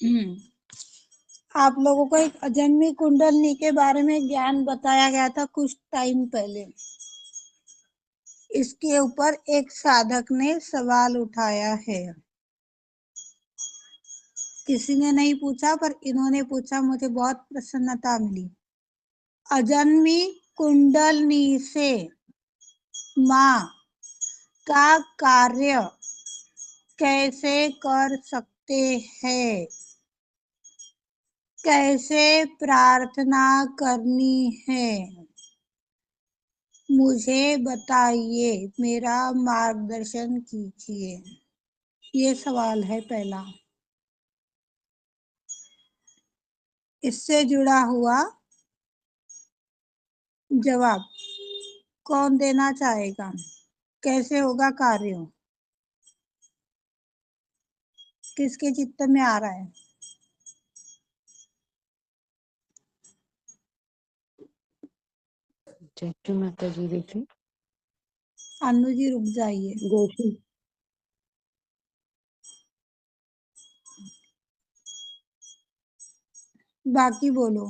हम्म आप लोगों को एक अजन्मी कुंडलनी के बारे में ज्ञान बताया गया था कुछ टाइम पहले। इसके ऊपर एक साधक ने सवाल उठाया है। किसी ने नहीं पूछा पर इन्होंने पूछा, मुझे बहुत प्रसन्नता मिली। अजन्मी कुंडलनी से माँ का कार्य कैसे कर सकते हैं? कैसे प्रार्थना करनी है? मुझे बताइए, मेरा मार्गदर्शन कीजिए। ये सवाल है पहला। इससे जुड़ा हुआ जवाब कौन देना चाहेगा? कैसे होगा कार्य? किसके चित्त में आ रहा है? चैतू माता जी देखी। अनु जी रुक जाइए। गोशी। बाकी बोलो।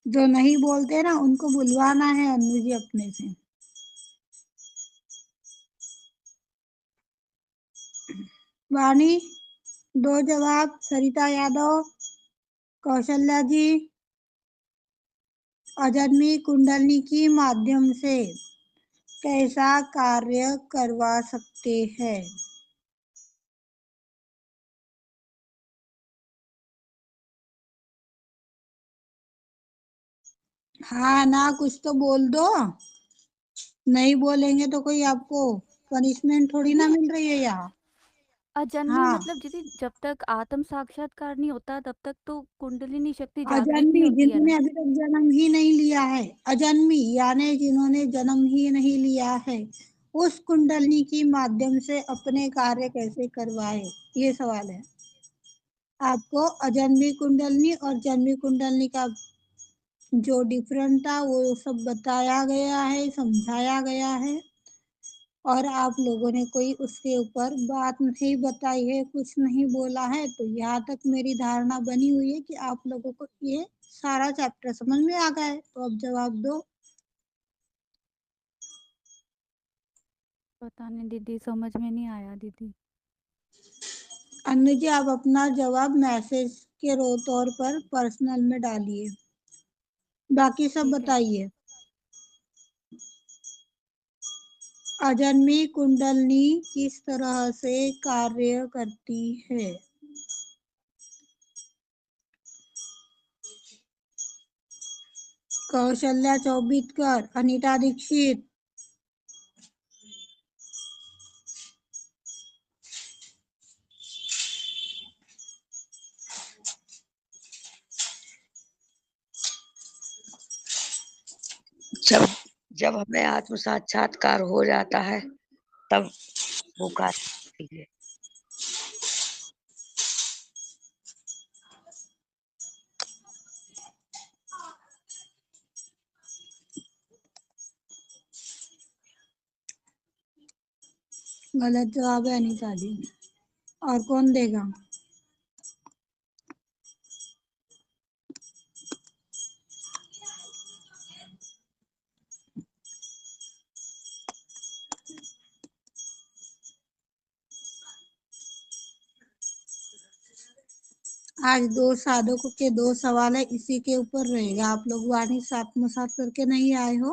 जो नहीं बोलते ना उनको बुलवाना है अनु जी अपने से। वाणी, दो जवाब। सरिता यादव, कौशल्या जी। अजन्मी कुंडलनी की माध्यम से कैसा कार्य करवा सकते हैं? हाँ ना, कुछ तो बोल दो। नहीं बोलेंगे तो कोई आपको पनिशमेंट थोड़ी ना दीदी, मिल रही है यहाँ। अजन्मी हाँ, मतलब दीदी, जब तक आत्म साक्षात्कार नहीं होता तब तक तो कुंडलिनी शक्ति जागृत अजन्मी नहीं होती है जिन्होंने ना। अभी तक जन्म ही नहीं लिया है। अजन्मी यानी जिन्होंने जन्म ही नहीं लिया है, उस कुंडलनी की माध्यम से अपने कार्य कैसे करवाए? ये सवाल है। आपको अजन्मी कुंडलनी और जन्मी कुंडलनी का जो डिफरेंट था वो सब बताया गया है, समझाया गया है। और आप लोगों ने कोई उसके ऊपर बात नहीं बताई है, कुछ नहीं बोला है, तो यहाँ तक मेरी धारणा बनी हुई है कि आप लोगों को ये सारा चैप्टर समझ में आ गया है। तो अब जवाब दो। पता नहीं दीदी, समझ में नहीं आया दीदी। अन्नू जी, आप अपना जवाब मैसेज के तौर पर पर्सनल में डालिए। बाकी सब ठीक है। बताइए। अजन्मी कुंडलनी किस तरह से कार्य करती है? कौशल्या चौबितकर, अनीता दीक्षित। जब जब हमें आत्म साक्षात्कार हो जाता है तब वो कार्य करती है। गलत जवाब है अनीता जी। और कौन देगा? आज दो साधकों के दो सवाल है, इसी के ऊपर रहेगा। आप लोग वाणी से आत्मसात करके नहीं आए हो,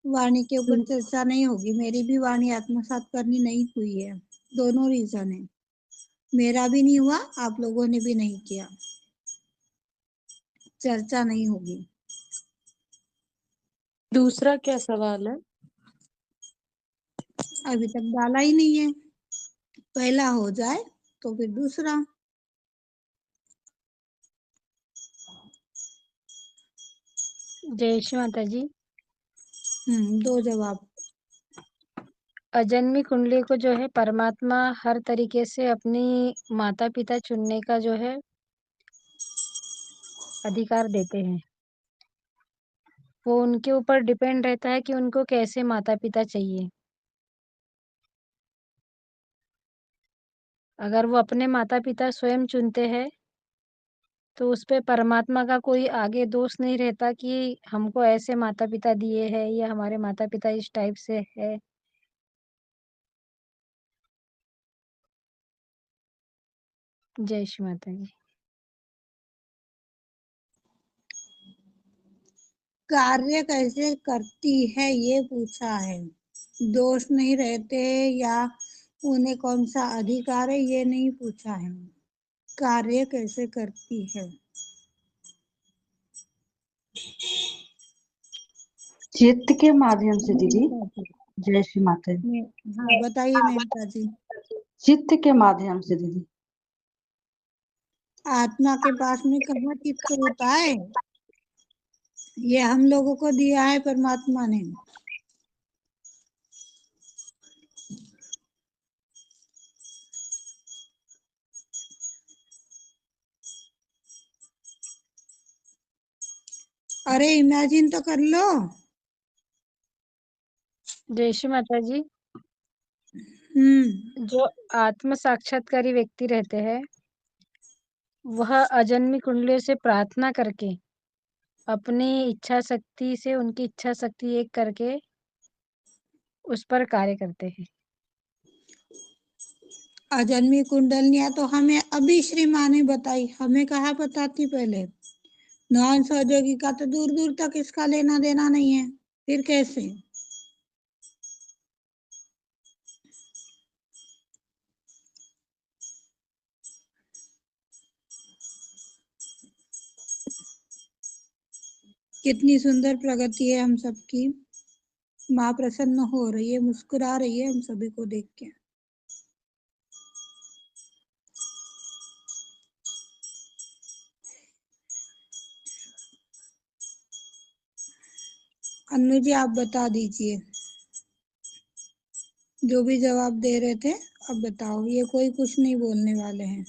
वाणी के ऊपर चर्चा नहीं होगी। मेरी भी वाणी आत्मसात करनी नहीं हुई है। दोनों रीजन है। मेरा भी नहीं हुआ, आप लोगों ने भी नहीं किया। चर्चा नहीं होगी। दूसरा क्या सवाल है? अभी तक डाला ही नहीं है। पहला हो जाए तो फिर दूसरा। जय श्री माता जी। दो जवाब। अजन्मी कुंडली को जो है परमात्मा हर तरीके से अपनी माता पिता चुनने का जो है अधिकार देते हैं। वो उनके ऊपर डिपेंड रहता है कि उनको कैसे माता पिता चाहिए। अगर वो अपने माता-पिता स्वयं चुनते हैं, तो उसपे परमात्मा का कोई आगे दोष नहीं रहता कि हमको ऐसे माता-पिता दिए हैं या हमारे माता-पिता इस टाइप से है। जय श्री माता जी। कार्य कैसे करती है ये पूछा है, दोष नहीं रहते या उन्हें कौन सा अधिकार है ये नहीं पूछा है। कार्य कैसे करती है? चित्त के माध्यम से दीदी। मेहता जी, जय श्री माता जी। हाँ बताइए मेहता जी। चित्त के माध्यम से दीदी। आत्मा के पास में कहाँ चित्त होता है? ये हम लोगों को दिया है परमात्मा ने। अरे इमेजिन तो कर लो। जय श्री माता जी। हम्म। जो आत्म साक्षात्कारी व्यक्ति रहते हैं, वह अजन्मी कुंडलियों से प्रार्थना करके अपनी इच्छा शक्ति से उनकी इच्छा शक्ति एक करके उस पर कार्य करते हैं। अजन्मी कुंडलियां तो हमें अभी श्री माँ ने बताई, हमें कहाँ पता थी पहले। नॉन सहयोगी का तो दूर दूर तक इसका लेना देना नहीं है, फिर कैसे? कितनी सुंदर प्रगति है हम सबकी। माँ प्रसन्न हो रही है, मुस्कुरा रही है हम सभी को देख के। अन्नू जी आप बता दीजिए, जो भी जवाब दे रहे थे अब बताओ। ये कोई कुछ नहीं बोलने वाले हैं,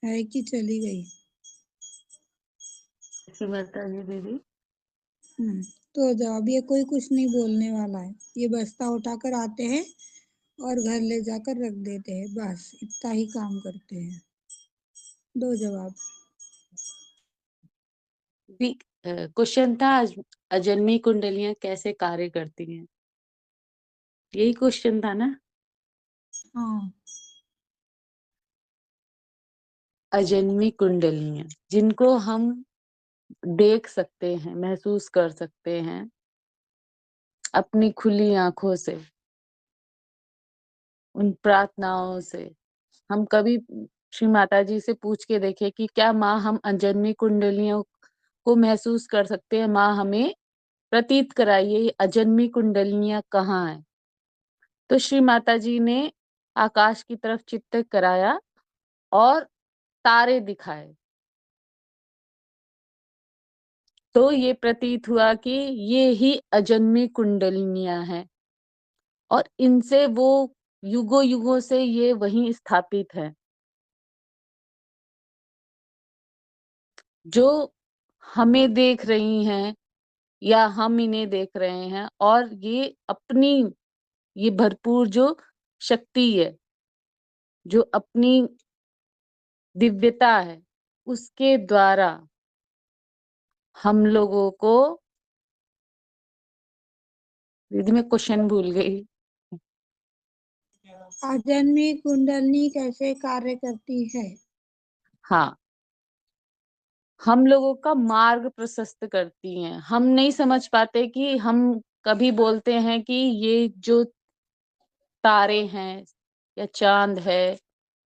है कि चली गई? श्री माता जी दीदी। तो जवाब, ये कोई कुछ नहीं बोलने वाला है, ये बस्ता उठाकर आते हैं और घर ले जाकर रख देते हैं, बस इतना ही काम करते हैं। दो जवाब। क्वेश्चन था अजन्मी कुंडलियां कैसे कार्य करती हैं, यही क्वेश्चन था ना? हाँ। अजन्मी कुंडलियां जिनको हम देख सकते हैं, महसूस कर सकते हैं अपनी खुली आंखों से, उन प्रार्थनाओं से। हम कभी श्री माता जी से पूछ के देखे कि क्या माँ हम अजन्मी कुंडलियों को महसूस कर सकते हैं? माँ हमें प्रतीत कराइए ये अजन्मी कुंडलियां कहाँ है। तो श्री माता जी ने आकाश की तरफ चित्त कराया और तारे दिखाए, तो ये प्रतीत हुआ कि ये ही अजन्मी कुंडलिनियां हैं और इनसे वो युगों युगों से ये वहीं स्थापित है। जो हमें देख रही हैं या हम इन्हें देख रहे हैं, और ये अपनी ये भरपूर जो शक्ति है, जो अपनी दिव्यता है, उसके द्वारा हम लोगों को, दीदी मैं क्वेश्चन भूल गई। अजन्मी कुंडली कैसे कार्य करती है? हाँ, हम लोगों का मार्ग प्रशस्त करती हैं। हम नहीं समझ पाते कि हम कभी बोलते हैं कि ये जो तारे हैं या चांद है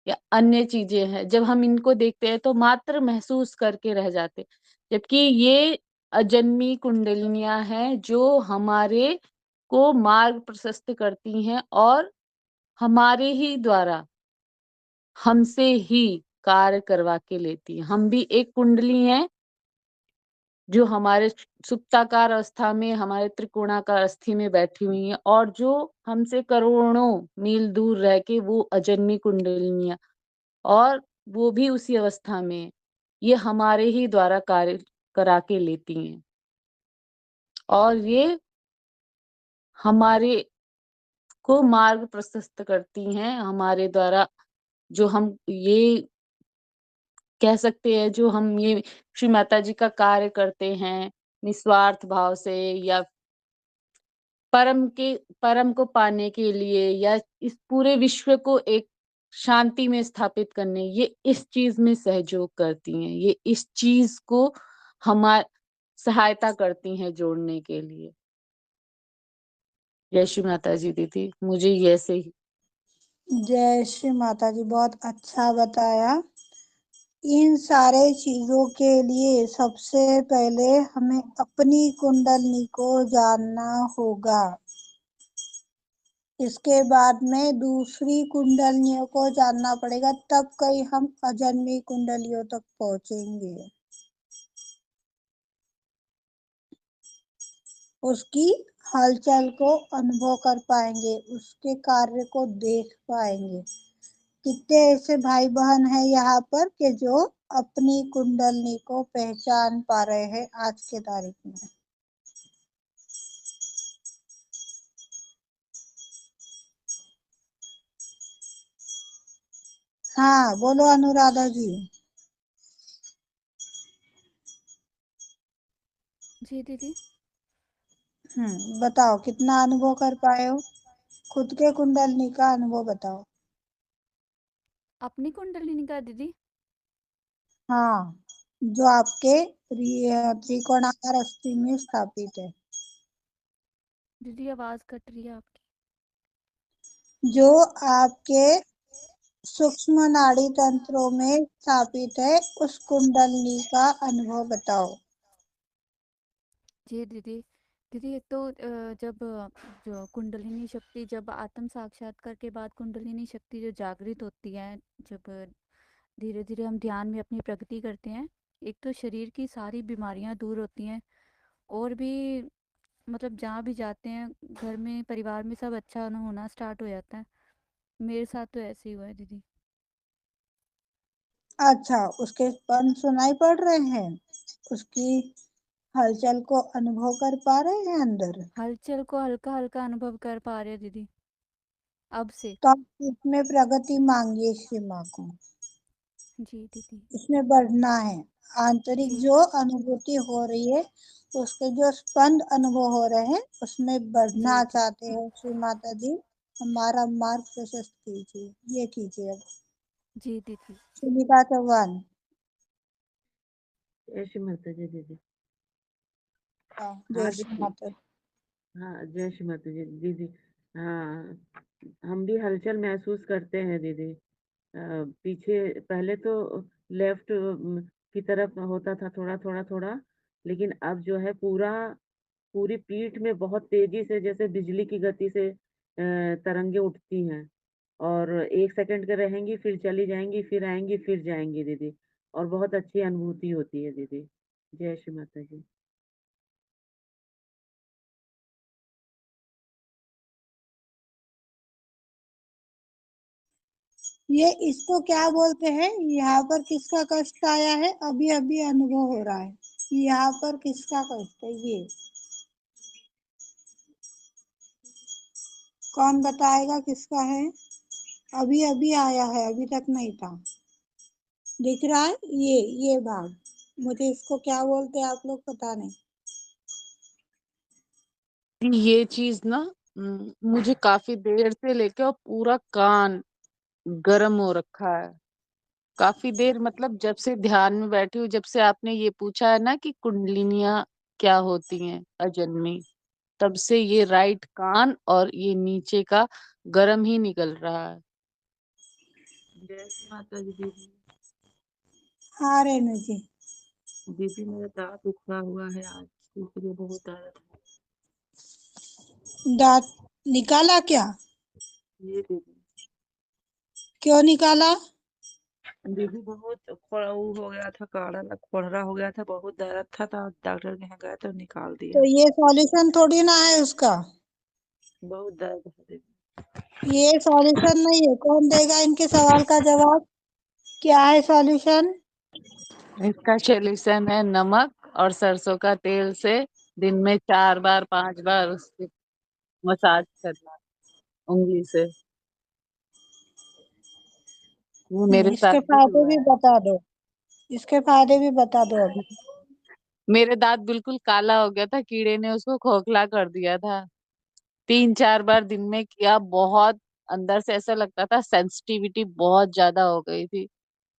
या अन्य चीजें हैं, जब हम इनको देखते हैं तो मात्र महसूस करके रह जाते, जबकि ये अजन्मी कुंडलिनियां हैं जो हमारे को मार्ग प्रशस्त करती हैं और हमारे ही द्वारा हमसे ही कार्य करवा के लेती हैं। हम भी एक कुंडली हैं जो हमारे सुप्ताकार अवस्था में, हमारे त्रिकोणाकार अस्थि में बैठी हुई हैं, और जो हमसे करोड़ों मील दूर रह के वो अजन्मी कुंडलिनियां, और वो भी उसी अवस्था में है। ये हमारे ही द्वारा कार्य करा के लेती हैं और ये हमारे को मार्ग प्रशस्त करती हैं, हमारे द्वारा जो हम ये कह सकते हैं, जो हम ये श्री माता जी का कार्य करते हैं निस्वार्थ भाव से, या परम को पाने के लिए, या इस पूरे विश्व को एक शांति में स्थापित करने, ये इस चीज में सहयोग करती हैं, ये इस चीज को हमार सहायता करती हैं जोड़ने के लिए। जय श्री माता जी दीदी, मुझे ये ऐसे ही। जय श्री माता जी, बहुत अच्छा बताया। इन सारे चीजों के लिए सबसे पहले हमें अपनी कुंडली को जानना होगा। इसके बाद में दूसरी कुंडलियों को जानना पड़ेगा, तब कहीं हम अजन्मी कुंडलियों तक पहुंचेंगे, उसकी हलचल को अनुभव कर पाएंगे, उसके कार्य को देख पाएंगे। कितने ऐसे भाई बहन हैं यहाँ पर कि जो अपनी कुंडली को पहचान पा रहे हैं आज के तारीख में। हाँ बोलो अनुराधा जी। जी दीदी। बताओ कितना अनुभव कर पाए हो, खुद के कुंडली का अनुभव बताओ। अपनी कुंडलिनी का दीदी? हाँ, जो आपके त्रिकोणाकार अस्थि में स्थापित है। दीदी आवाज कट रही है आपकी। जो आपके सूक्ष्म नाड़ी तंत्रों में स्थापित है, उस कुंडली का अनुभव बताओ। जी दीदी। दीदी एक तो जब जो कुंडलिनी शक्ति, जब आत्म साक्षात्कार के बाद कुंडलिनी शक्ति जो जागृत होती है, जब धीरे धीरे हम ध्यान में अपनी प्रगति करते हैं, एक तो शरीर की सारी बीमारियां दूर होती हैं, और भी मतलब जहाँ भी जाते हैं घर में परिवार में सब अच्छा होना स्टार्ट हो जाता है। मेरे साथ तो ऐसे ही हुआ है दीदी। अच्छा, उसके स्पंद सुनाई पड़ रहे हैं, उसकी हलचल को अनुभव कर पा रहे हैं अंदर। हलचल को हल्का हल्का अनुभव कर पा रहे हैं दीदी अब से। तो आप इसमें प्रगति मांगिए श्री माँ को, जी दीदी। इसमें बढ़ना है। आंतरिक जी जो अनुभूति हो रही है, उसके जो स्पंद अनुभव हो रहे हैं, उसमें जी बढ़ना जी चाहते हैं श्री माता जी, हमारा मार्ग प्रशस्त कीजिए। ये कीजिए अब। जी दीदी। सुनीता चौहान। जय श्री माता जी दीदी। हाँ, हाँ जय श्री दीदी। माता। हाँ जय श्री माता जी दीदी। हाँ, हम भी हलचल महसूस करते हैं दीदी। पीछे पहले तो लेफ्ट की तरफ होता था थोड़ा थोड़ा थोड़ा, लेकिन अब जो है पूरी पीठ में बहुत तेजी से, जैसे बिजली की गति से तरंगे उठती हैं, और 1 सेकंड के रहेंगी, फिर चली जाएंगी, फिर आएंगी, फिर जाएंगी दीदी, और बहुत अच्छी अनुभूति होती है दीदी। जय श्री माता जी। ये इसको क्या बोलते हैं? यहाँ पर किसका कष्ट आया है? अभी अभी अनुभव हो रहा है। यहाँ पर किसका कष्ट है? ये कौन बताएगा किसका है? अभी अभी आया है, अभी तक नहीं था। दिख रहा है ये भाग, मुझे इसको क्या बोलते हैं आप लोग पता नहीं। ये चीज ना मुझे काफी देर से लेके और पूरा कान गर्म हो रखा है। काफी देर मतलब जब से ध्यान में बैठी हूँ, जब से आपने ये पूछा है ना कि कुंडलिनियां क्या होती हैं अजन्मी, तब से ये राइट कान और ये नीचे का गर्म ही निकल रहा है। जय श्री माता जी दीदी। हाँ रेणु जी। दीदी मेरा दांत उखड़ा हुआ है आज, इसलिए बहुत दर्द है। दांत निकाला क्या? ये दीदी। क्यों निकाला? दीदी बहुत वो हो गया था, कोड़रा हो गया था, बहुत दर्द था, तो डॉक्टर के यहाँ गए तो निकाल तो दिया। ये सॉल्यूशन थोड़ी ना है उसका, बहुत दर्द है दीदी। ये सॉल्यूशन नहीं है। कौन देगा इनके सवाल का जवाब? क्या है सॉल्यूशन? इसका सॉल्यूशन है नमक और सरसों का तेल से दिन में 4 बार 5 बार उसकी मसाज करना उंगली से। वो मेरे इसके साथ भी फायदे हुआ भी है। बता दो, इसके फायदे भी बता दो अभी। मेरे दांत बिल्कुल काला हो गया था, कीड़े ने उसको खोखला कर दिया था। 3-4 बार दिन में किया, बहुत अंदर से ऐसा लगता था, सेंसिटिविटी बहुत ज्यादा हो गई थी।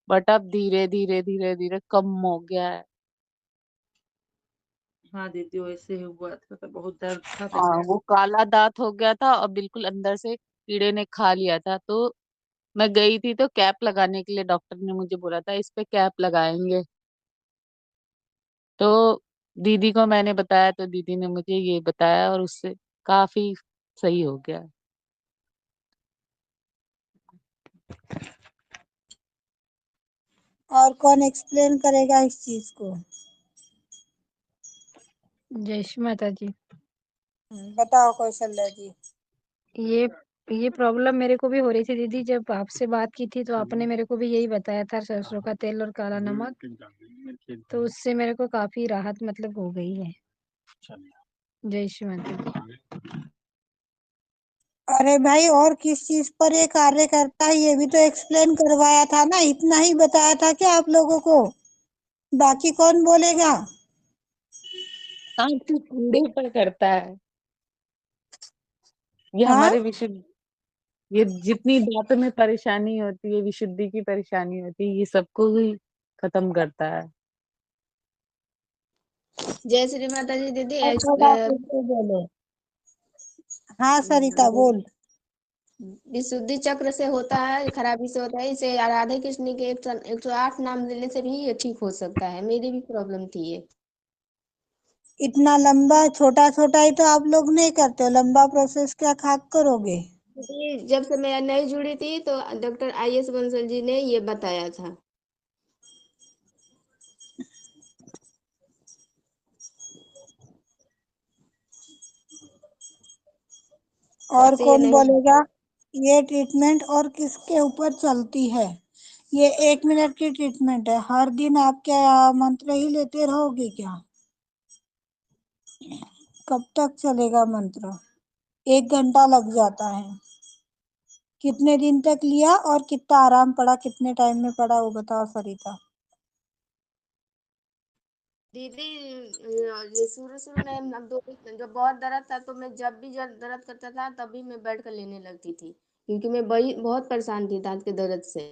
बट अब धीरे धीरे धीरे धीरे कम हो गया है। हाँ दीदी वैसे ही हुआ था तो बहुत दर्द था हाँ, पहले। वो काला दांत हो गया था और बिल्कुल अंदर से कीड़े ने खा लिया था। तो मैं गई थी तो कैप लगाने के लिए डॉक्टर ने मुझे बोला था इस पे कैप लगाएंगे। तो दीदी को मैंने बताया तो दीदी ने मुझे ये बताया और उससे काफी सही हो गया। और कौन एक्सप्लेन करेगा इस चीज को? जय श्री माता जी। बताओ कौशल्या जी। ये ये प्रॉब्लम मेरे को भी हो रही थी दीदी, जब आपसे बात की थी तो आपने मेरे को भी यही बताया था, सरसों का तेल और काला नमक। तो उससे मेरे को काफी राहत मतलब हो गई है। जय श्री माता जी। अरे भाई, और किस चीज पर ये कार्य करता है ये भी तो एक्सप्लेन करवाया था ना, इतना ही बताया था क्या आप लोगों को? बाकी कौन बोलेगा? दांत के कीड़े पर करता है। ये हाँ, हमारे विशुद्ध, ये जितनी दांतों में परेशानी होती है, विशुद्धि की परेशानी होती है, ये सबको ही खत्म करता है। जय श्री माता जी दीदी। और थोड़ा फिर से बोलो। हाँ सरिता बोल। विशुद्धि चक्र से होता है, खराबी से होता है। इसे राधे कृष्ण के 108 नाम लेने से भी ये ठीक हो सकता है। मेरी भी प्रॉब्लम थी ये। इतना लंबा, छोटा छोटा ही तो आप लोग नहीं करते हो, लंबा प्रोसेस क्या खाक करोगे? दीदी जब से मैं नई जुड़ी थी तो डॉक्टर IS बंसल जी ने ये बताया था। तब और से ये कौन नहीं। बोलेगा? ये ट्रीटमेंट और किसके ऊपर चलती है? ये 1 मिनट की ट्रीटमेंट है। हर दिन आप क्या मंत्र ही लेते रहोगे क्या? कब तक चलेगा मंत्र? 1 घंटा लग जाता है। कितने दिन तक लिया और कितना आराम पड़ा, कितने टाइम में पड़ा, वो बताओ सरिता। दीदी ये शुरू शुरू में जब बहुत दर्द था तो मैं जब भी जब दर्द करता था तभी मैं बैठ कर लेने लगती थी, क्योंकि मैं बहुत परेशान थी दांत के दर्द से।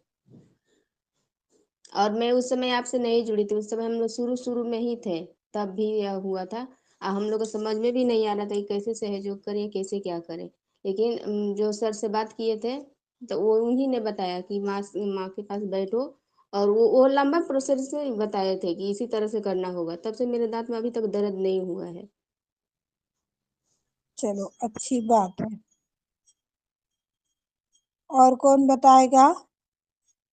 और मैं उस समय आपसे नहीं जुड़ी थी, उस समय हम लोग शुरू शुरू में ही थे। तब भी यह हुआ था। हम लोग को समझ में भी नहीं आ रहा था कि कैसे सहयोग करें, कैसे क्या करें। लेकिन जो सर से बात किए थे तो वो उन्हीं ने बताया कि माँ के पास बैठो। और वो लंबा प्रोसेस से बताए थे कि इसी तरह से करना होगा। तब से मेरे दांत में अभी तक दर्द नहीं हुआ है। चलो अच्छी बात है। और कौन बताएगा?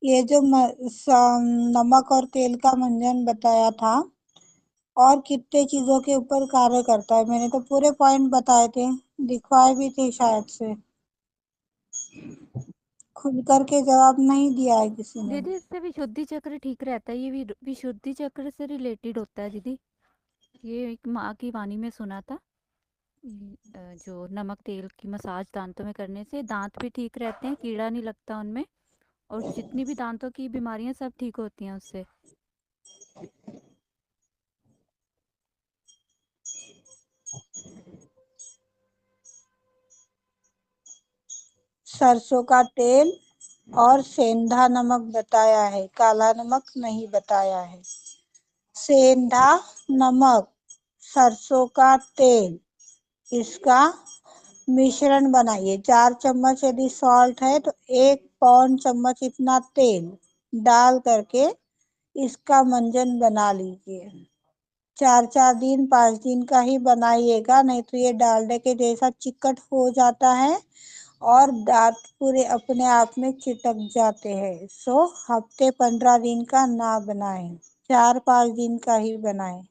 ये जो नमक और तेल का मंजन बताया था, और कितने चीजों के ऊपर कार्य करता है? मैंने तो पूरे पॉइंट बताए थे, दिखवाए भी थे शायद से। खुल करके जवाब नहीं दिया है किसी ने। दीदी इससे विशुद्धि चक्र ठीक रहता है, ये भी विशुद्धि चक्र से रिलेटेड होता है दीदी। ये एक माँ की वाणी में सुना था। जो नमक तेल की मसाज दांतों में करने से दांत भी ठीक रहते हैं, कीड़ा नहीं लगता उनमें, और जितनी भी दांतों की बीमारियां सब ठीक होती हैं उससे। सरसों का तेल और सेंधा नमक बताया है, काला नमक नहीं बताया है। सेंधा नमक, सरसों का तेल, इसका मिश्रण बनाइए। 4 चम्मच यदि सॉल्ट है तो 1 पौन चम्मच इतना तेल डाल करके इसका मंजन बना लीजिए। 4 4 दिन 5 दिन का ही बनाइएगा, नहीं तो ये डालडे के जैसा चिकट हो जाता है और दांत पूरे अपने आप में चिटक जाते हैं। सो हफ्ते 15 दिन का ना बनाएं, 4 5 दिन का ही बनाएं।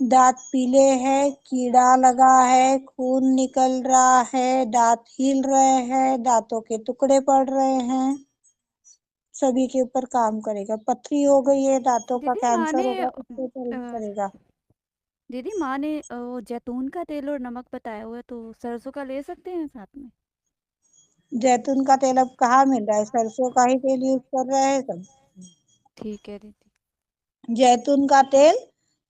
दांत पीले हैं, कीड़ा लगा है, खून निकल रहा है, दांत हिल रहे हैं, दांतों के टुकड़े पड़ रहे हैं, सभी के ऊपर काम करेगा। पथरी हो गई है, दांतों का दीदी माँ कैंसर ने होगा, उस पर करेगा। दीदी माँ ने वो जैतून का तेल और नमक बताया हुआ है, तो सरसों का ले सकते हैं साथ में? जैतून का तेल अब कहाँ मिल रहा है, सरसों का ही तेल यूज कर रहे हैं सब। ठीक है दीदी। जैतून का तेल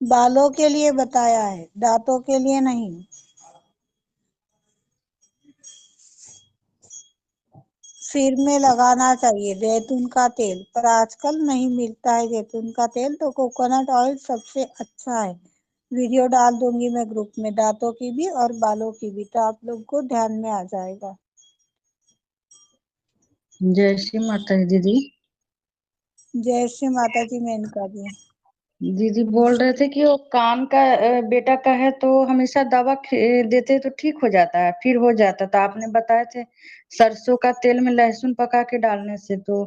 बालों के लिए बताया है, दांतों के लिए नहीं। सिर में लगाना चाहिए जैतून का तेल, पर आजकल नहीं मिलता है जैतून का तेल, तो कोकोनट ऑयल सबसे अच्छा है। वीडियो डाल दूंगी मैं ग्रुप में, दांतों की भी और बालों की भी, तो आप लोग को ध्यान में आ जाएगा। जय श्री माता दी दीदी। जय श्री माता जी, मेनका जी। दीदी बोल रहे थे कि वो कान का बेटा का है, तो हमेशा दवा देते तो ठीक हो जाता है, फिर हो जाता, तो आपने बताए थे सरसों का तेल में लहसुन पका के डालने से, तो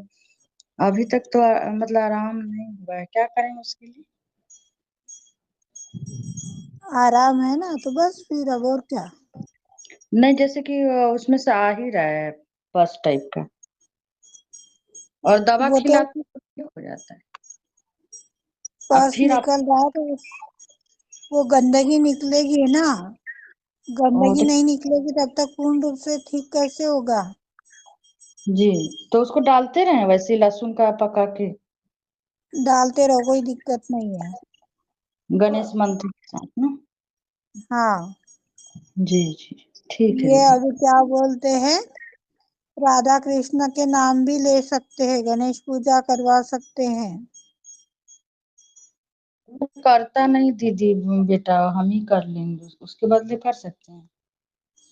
अभी तक तो मतलब आराम नहीं हुआ है, क्या करें उसके लिए? आराम है ना, तो बस फिर अब और क्या। नहीं, जैसे कि उसमें से आ ही रहा है पस टाइप का, और दवा वो तो खिलाते तो ठीक हो जाता है। अब पस फिर आप निकल रहा है तो वो गंदगी निकलेगी ना, गंदगी तो नहीं निकलेगी तब तक पूर्ण रूप से ठीक कैसे होगा। जी, तो उसको डालते रहे वैसे ही लहसुन का पका के, डालते रहो, कोई दिक्कत नहीं है। गणेश मंत्र के साथ ना। हाँ, जी जी, ठीक है ये दीदी। अभी क्या बोलते हैं, राधा कृष्ण के नाम भी ले सकते हैं, गणेश पूजा करवा सकते हैं। वो करता नहीं दीदी बेटा, हम ही कर लेंगे, उसके बदले कर सकते हैं।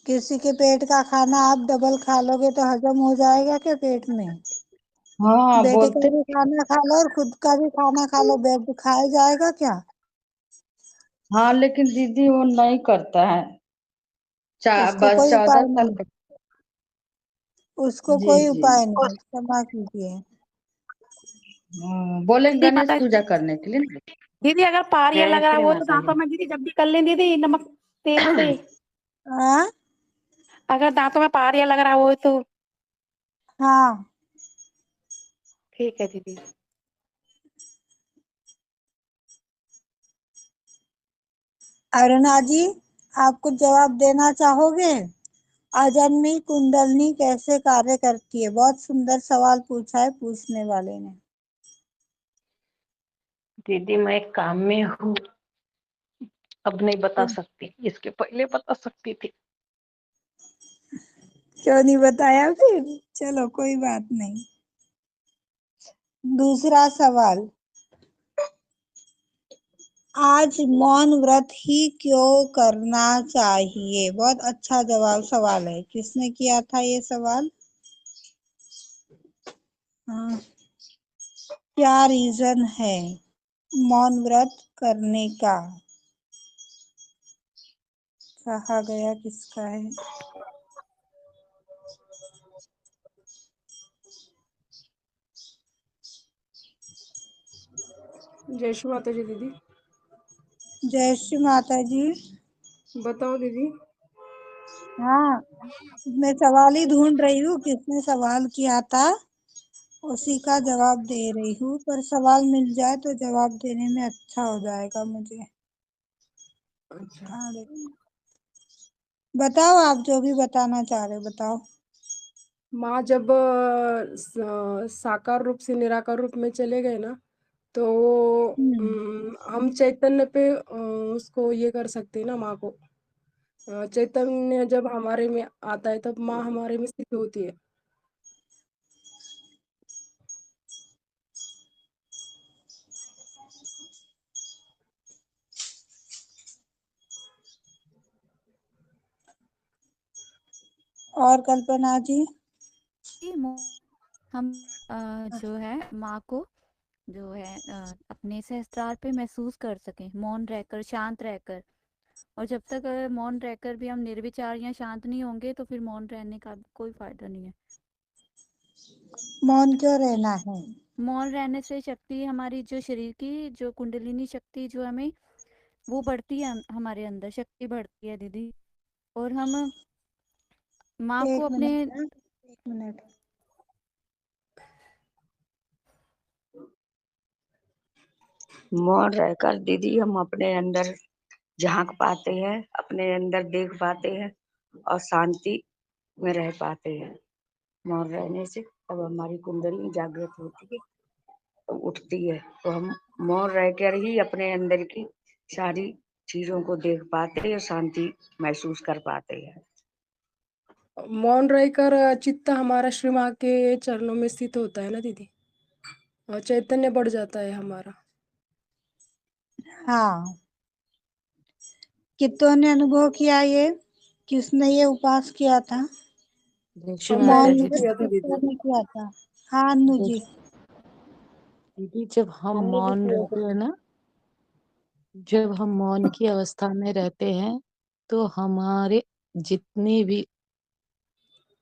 किसी के पेट का खाना आप डबल खा लोगे तो हजम हो जाएगा क्या पेट में। हाँ बेटे का बोलते। भी खाना खा लो और खुद का भी खाना खा लो, पेट खाया जाएगा क्या। हाँ लेकिन दीदी वो नहीं करता है, उसको बस कोई उपाय 14 साल नहीं, का। उसको जी कोई जी। उपाय नहीं, क्षमा कीजिए। बोले दीदी गणेश माता पूजा करने के लिए ना। दीदी अगर पारिया जय लग रहा श्री हो तो माता दांतों जी। में दीदी जब भी कर लें दीदी नमक तेल से। हाँ अगर दांतों में पारिया लग रहा हो तो हाँ, ठीक है दीदी। अरुणा जी, आप कुछ जवाब देना चाहोगे। अजन्मी कुंडलनी कैसे कार्य करती है, बहुत सुंदर सवाल पूछा है पूछने वाले ने। दीदी मैं एक काम में हूँ, अब नहीं बता सकती, इसके पहले बता सकती थी। क्यों नहीं बताया फिर, चलो कोई बात नहीं। दूसरा सवाल, आज मौन व्रत ही क्यों करना चाहिए, बहुत अच्छा जवाब सवाल है, किसने किया था ये सवाल। हाँ, क्या रीजन है मौन व्रत करने का, कहा गया किसका है। जय श्री माता जी दीदी। जय श्री माता जी। बताओ दीदी। हाँ, मैं सवाल ही ढूंढ रही हूँ, किसने सवाल किया था उसी का जवाब दे रही हूँ, पर सवाल मिल जाए तो जवाब देने में अच्छा हो जाएगा मुझे। अच्छा, कहाँ देखूं? बताओ, आप जो भी बताना चाह रहे हो बताओ। माँ जब साकार रूप से निराकार रूप में चले गए ना, तो हम चैतन्य पे उसको ये कर सकते हैं ना माँ को। चैतन्य जब हमारे में आता है तब माँ हमारे में स्थित होती है। और कल्पना जी। ये हम जो है माँ को जो है अपने सहस्त्रार पे महसूस कर सकें, मौन रहकर, शांत रहकर। और जब तक मौन रहकर भी हम निर्विचार या शांत नहीं होंगे तो फिर मौन रहने का कोई फायदा नहीं है। मौन क्यों रहना है। मौन रहने से शक्ति हमारी जो शरीर की जो कुंडलिनी शक्ति जो हमें वो बढ़ती है, हमारे अंदर शक्ति बढ़ती है दीदी। और हम माँ को एक अपने मिनट ना, एक मिनट। मौन रहकर दीदी हम अपने अंदर झांक पाते हैं, अपने अंदर देख पाते हैं और शांति में रह पाते हैं। मौन रहने से तब हमारी कुंडली जागृत होती है, तो उठती है, तो हम मौन रहकर ही अपने अंदर की सारी चीजों को देख पाते हैं और शांति महसूस कर पाते हैं। मौन रहकर चित्त हमारा श्री माँ के चरणों में स्थित होता है ना दीदी, और चैतन्य बढ़ जाता है हमारा। हाँ, कितनों ने अनुभव किया ये, किसने ये उपास किया था? जय श्री मैंने माता मौन जी। भी किया था दीदी। किसने किया था? हाँ अन्नू जय जी। दीदी, जब हम हमने भी मौन किया रहते था। हैं ना, जब हम मौन की अवस्था में रहते हैं, तो हमारे जितने भी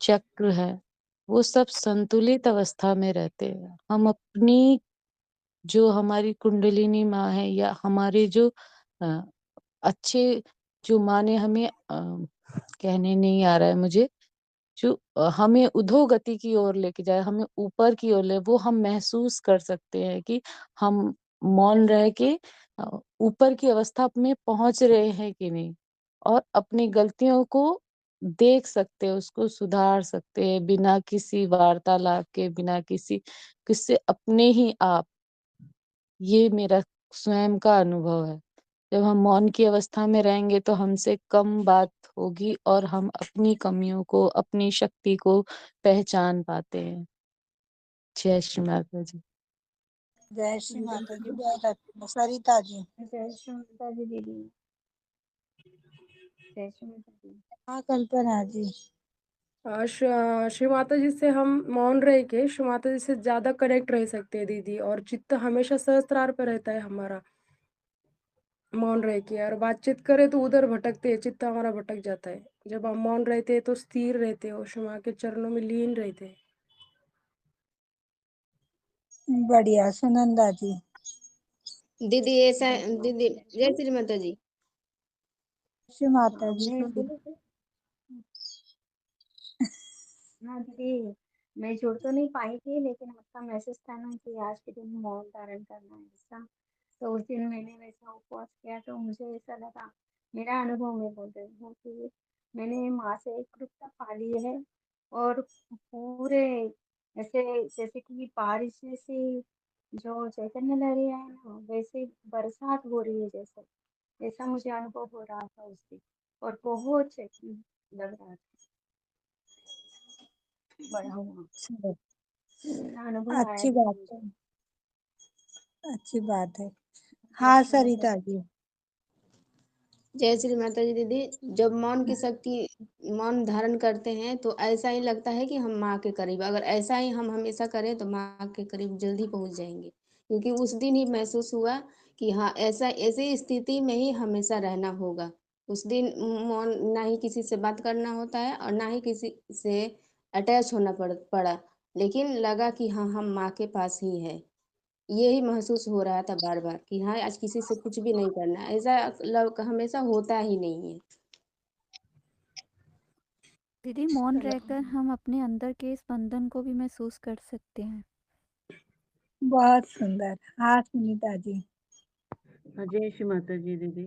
चक्र है वो सब संतुलित अवस्था में रहते हैं। हम अपनी जो हमारी कुंडलिनी माँ है या हमारे जो अ, अच्छे जो माँ ने हमें कहने नहीं आ रहा है मुझे, जो हमें उधोगति की ओर लेके जाए, हमें ऊपर की ओर ले, वो हम महसूस कर सकते हैं कि हम मौन रह के ऊपर की अवस्था में पहुंच रहे हैं कि नहीं, और अपनी गलतियों को देख सकते हैं, उसको सुधार सकते हैं बिना किसी वार्तालाप के, बिना किससे, अपने ही आप। ये मेरा स्वयं का अनुभव है। जब हम मौन की अवस्था में रहेंगे तो हमसे कम बात होगी और हम अपनी कमियों को, अपनी शक्ति को पहचान पाते हैं। जय श्री माता जी। जय श्री माता जी, बहुत अच्छा। सरिता जी। जय श्री माता जी दीदी। जय श्री माता जी। हाँ कल्पना जी। श्री माता जी से हम मौन रह के श्री माता जी से ज्यादा कनेक्ट रह सकते हैं दीदी, और चित्त हमेशा सहस्त्रार पे रहता है हमारा, मौन रह के। और बातचीत करे तो उधर भटकते हैं, चित्त हमारा भटक जाता है। जब हम मौन रहते हैं तो स्थिर रहते हो, श्री माँ के चरणों में लीन रहते हैं। बढ़िया। सुनंदा जी। दीदी ऐसा, दीदी जय श्री माता जी। श्री माता जी मैं बोलिए। बोलूं? हाँ दीदी, मैं जुड़ तो नहीं पाई थी, लेकिन आपका मैसेज था ना कि आज के दिन मौन धारण करना है ऐसा, तो उस दिन मैंने वैसा उपवास किया, तो मुझे ऐसा लगा, मेरा अनुभव मैं बोल रही हूँ कि मैंने माँ से कृपा पाली है, और पूरे ऐसे जैसे कि बारिश जैसी जो चैतन्य लहरें है ना, वैसे बरसात हो रही है जैसे, ऐसा मुझे अनुभव हो रहा था उस दिन, और बहुत चैतन्य लग रहा था, बड़ा हुआ अनुभव आया अच्छी दीदी बात मुझे। है, अच्छी बात है। जय हाँ श्री माता सरिता जी। जी। जय श्री माता जी दीदी। जब मौन की शक्ति, मौन धारण करते हैं तो ऐसा ही लगता है कि हम माँ के करीब, अगर ऐसा ही हम हमेशा करें तो माँ के करीब जल्दी पहुंच जाएंगे। क्योंकि उस दिन ही महसूस हुआ कि हाँ, ऐसा ऐसी स्थिति में ही हमेशा रहना होगा। उस दिन मौन, ना ही किसी से बात करना होता है और ना ही किसी से अटैच होना पड़ा, लेकिन लगा कि हाँ, हम माँ के पास ही है। यही महसूस हो रहा था बार बार कि हाँ, आज किसी से कुछ भी नहीं करना, ऐसा हमेशा होता ही नहीं है। दीदी, मौन रहकर हम अपने अंदर के स्पंदन को भी महसूस कर सकते हैं। बहुत सुंदर। हाँ सुनीता जी। जय श्री माता जी दीदी।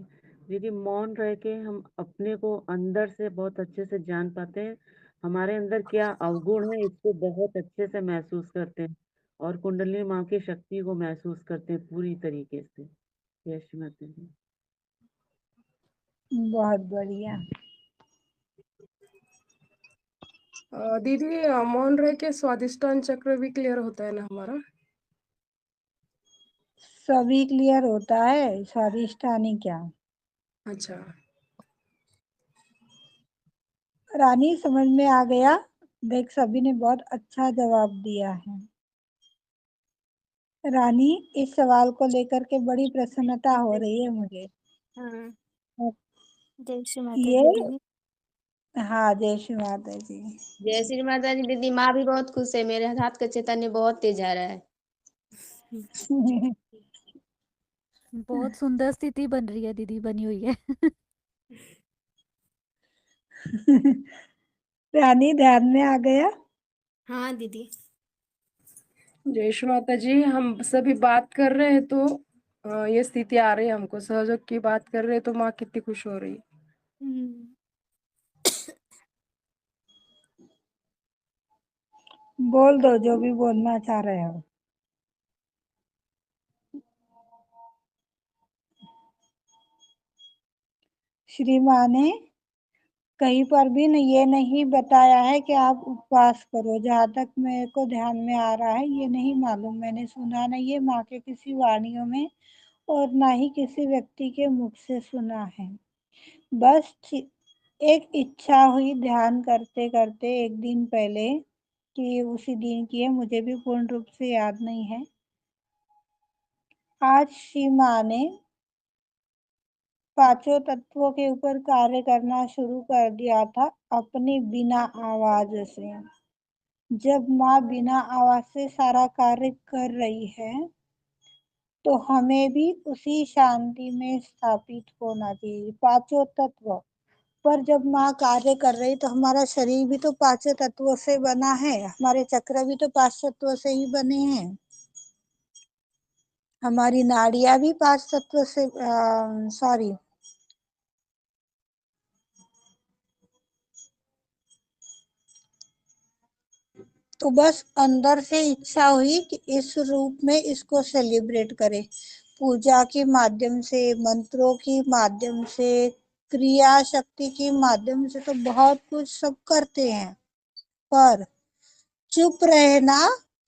दीदी, मौन रह के हम अपने को अंदर से बहुत अच्छे से जान पाते हैं, हमारे अंदर क्या अवगुण है इसको बहुत अच्छे से महसूस करते हैं, और कुंडली माँ की शक्ति को महसूस करते हैं पूरी तरीके से। जय श्री माता जी। बहुत बढ़िया। दीदी, मौन रह के स्वादिष्टान चक्र भी क्लियर होता है ना हमारा? सभी क्लियर होता है, स्वादिष्टानी क्या। अच्छा। रानी समझ में आ गया। देख सभी ने बहुत अच्छा जवाब दिया है। रानी, इस सवाल को लेकर के बड़ी प्रसन्नता हो रही है मुझे। हाँ, जय श्री माता ये, जी दीदी। हाँ जय श्री माता जी। जय श्री माता जी दीदी। माँ भी बहुत खुश है, मेरे हाथ का चैतन्य बहुत तेज आ रहा है। बहुत सुंदर स्थिति बन रही है दीदी, बनी हुई है। रानी ध्यान में आ गया। हाँ दीदी। जय श्री माता जी। हम सभी बात कर रहे हैं तो ये स्थिति आ रही है हमको, सहयोग की बात कर रहे हैं तो माँ कितनी खुश हो रही है। हम्म। बोल दो जो भी बोलना चाह रहे हो। श्री माँ ने कहीं पर भी ये नहीं बताया है कि आप उपवास करो। जहाँ तक मेरे को ध्यान में आ रहा है ये नहीं मालूम, मैंने सुना नहीं है माँ के किसी वाणियों में और ना ही किसी व्यक्ति के मुख से सुना है। बस एक इच्छा हुई ध्यान करते करते एक दिन पहले, कि उसी दिन की है, मुझे भी पूर्ण रूप से याद नहीं है। आज श्री माँ ने पांचों तत्वों के ऊपर कार्य करना शुरू कर दिया था अपनी बिना आवाज से। जब माँ बिना आवाज से सारा कार्य कर रही है तो हमें भी उसी शांति में स्थापित होना चाहिए। पांचों तत्व पर जब माँ कार्य कर रही तो हमारा शरीर भी तो पांचों तत्वों से बना है, हमारे चक्र भी तो पांच तत्वों से ही बने हैं, हमारी नाड़ियां भी पांच तत्व से सॉरी तो बस अंदर से इच्छा हुई कि इस रूप में इसको सेलिब्रेट करें। पूजा के माध्यम से, मंत्रों के माध्यम से, क्रिया शक्ति के माध्यम से तो बहुत कुछ सब करते हैं, पर चुप रहना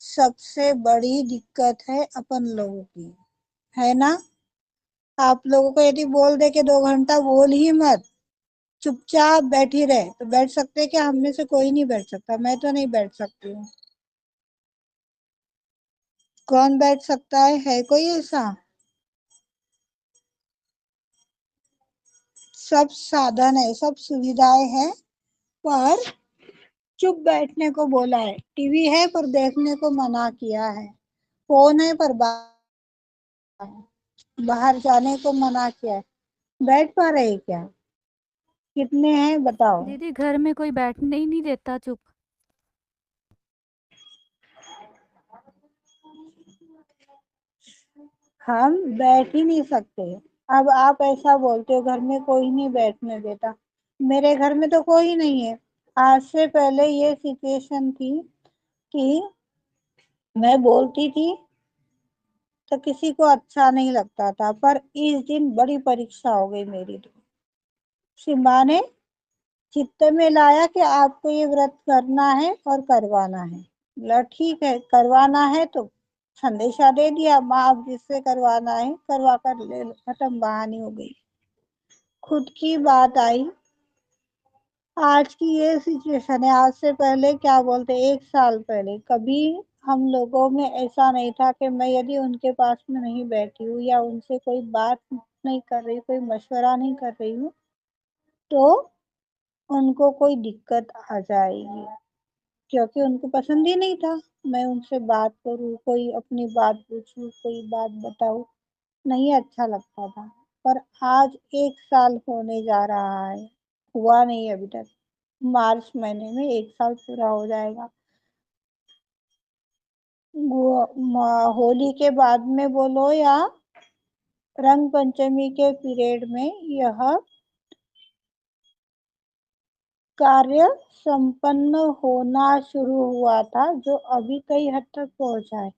सबसे बड़ी दिक्कत है अपन लोगों की, है ना। आप लोगों को यदि बोल दे कि 2 घंटा बोल ही मत, चुपचाप बैठी रहे, तो बैठ सकते क्या? हम में से कोई नहीं बैठ सकता, मैं तो नहीं बैठ सकती हूँ। कौन बैठ सकता है कोई ऐसा? सब साधन है, सब सुविधाएं हैं, पर चुप बैठने को बोला है। टीवी है पर देखने को मना किया है, फोन है पर बाहर जाने को मना किया है। बैठ पा रहे क्या? कितने हैं बताओ? दीदी घर में कोई बैठने ही नहीं देता चुप। हम बैठ ही नहीं सकते। अब आप ऐसा बोलते हो घर में कोई नहीं बैठने देता, मेरे घर में तो कोई नहीं है। आज से पहले ये सिचुएशन थी कि मैं बोलती थी तो किसी को अच्छा नहीं लगता था, पर इस दिन बड़ी परीक्षा हो गई मेरी। तो सिम्बा ने चित्त में लाया कि आपको ये व्रत करना है और करवाना है। बोला ठीक है, करवाना है तो संदेशा दे दिया, माँ आप जिससे करवाना है करवा कर ले लो, खत्म, बहानी हो गई। खुद की बात आई, आज की ये सिचुएशन है। आज से पहले क्या बोलते, 1 साल पहले कभी हम लोगों में ऐसा नहीं था कि मैं यदि उनके पास में नहीं बैठी हूँ या उनसे कोई बात नहीं कर रही, कोई मशवरा नहीं कर रही हूँ, तो उनको कोई दिक्कत आ जाएगी, क्योंकि उनको पसंद ही नहीं था मैं उनसे बात करूँ, कोई अपनी बात पूछूं, कोई बात बताऊं, नहीं अच्छा लगता था। पर आज 1 साल होने जा रहा है, हुआ नहीं अभी तक, मार्च महीने में 1 साल पूरा हो जाएगा। होली के बाद में बोलो या रंग पंचमी के पीरियड में यह कार्य संपन्न होना शुरू हुआ था, जो अभी कई हद तक पहुंचा है।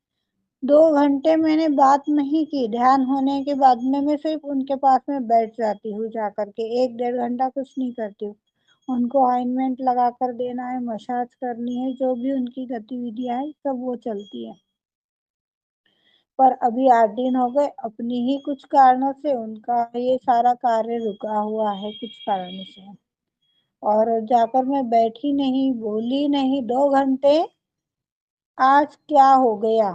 2 घंटे मैंने बात नहीं की, ध्यान होने के बाद में मैं सिर्फ उनके पास में बैठ जाती हूँ, जा करके 1-1.5 घंटा कुछ नहीं करती हूँ। उनको ऑइंटमेंट लगा कर देना है, मसाज करनी है, जो भी उनकी गतिविधियां है सब वो चलती है। पर अभी 8 दिन हो गए, अपनी ही कुछ कारणों से उनका ये सारा कार्य रुका हुआ है कुछ कारण से, और जाकर मैं बैठी नहीं, बोली नहीं 2 घंटे। आज क्या हो गया?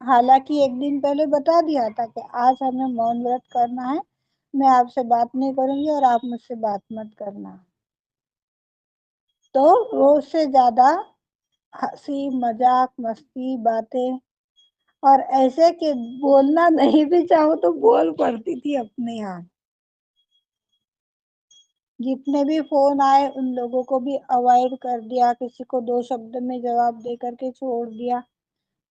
हालांकि एक दिन पहले बता दिया था कि आज हमें मौन व्रत करना है, मैं आपसे बात नहीं करूंगी और आप मुझसे बात मत करना। तो रोज से ज्यादा हंसी मजाक मस्ती बातें, और ऐसे कि बोलना नहीं भी चाहूँ तो बोल पड़ती थी अपने यहाँ। जितने भी फोन आए उन लोगों को भी अवॉइड कर दिया, किसी को 2 शब्द में जवाब दे करके छोड़ दिया।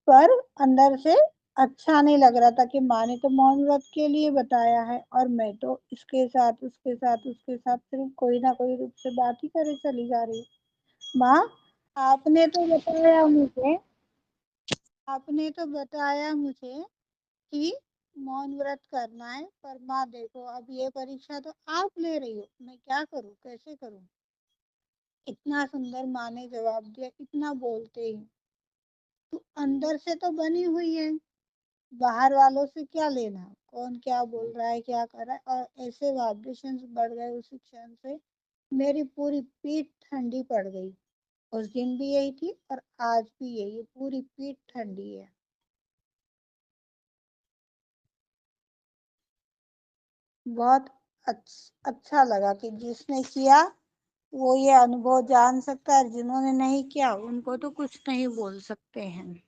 पर अंदर से अच्छा नहीं लग रहा था कि माँ ने तो मौन व्रत के लिए बताया है और मैं तो इसके साथ उसके साथ उसके साथ सिर्फ कोई ना कोई रूप से बात ही करे चली जा रही। माँ आपने तो बताया मुझे कि मौन व्रत करना है, पर माँ देखो अब ये परीक्षा तो आप ले रही हो, मैं क्या करूँ, कैसे करूँ? इतना सुंदर माँ ने जवाब दिया, इतना बोलते ही तू अंदर से तो बनी हुई है, बाहर वालों से क्या लेना, कौन क्या बोल रहा है, क्या कर रहा है। और ऐसे वाइब्रेशंस बढ़ गए उसी क्षण से, मेरी पूरी पीठ ठंडी पड़ गई। उस दिन भी यही थी और आज भी यही है, पूरी पीठ ठंडी है। बहुत अच्छा लगा कि जिसने किया वो ये अनुभव जान सकता है, जिन्होंने नहीं किया उनको तो कुछ नहीं बोल सकते हैं।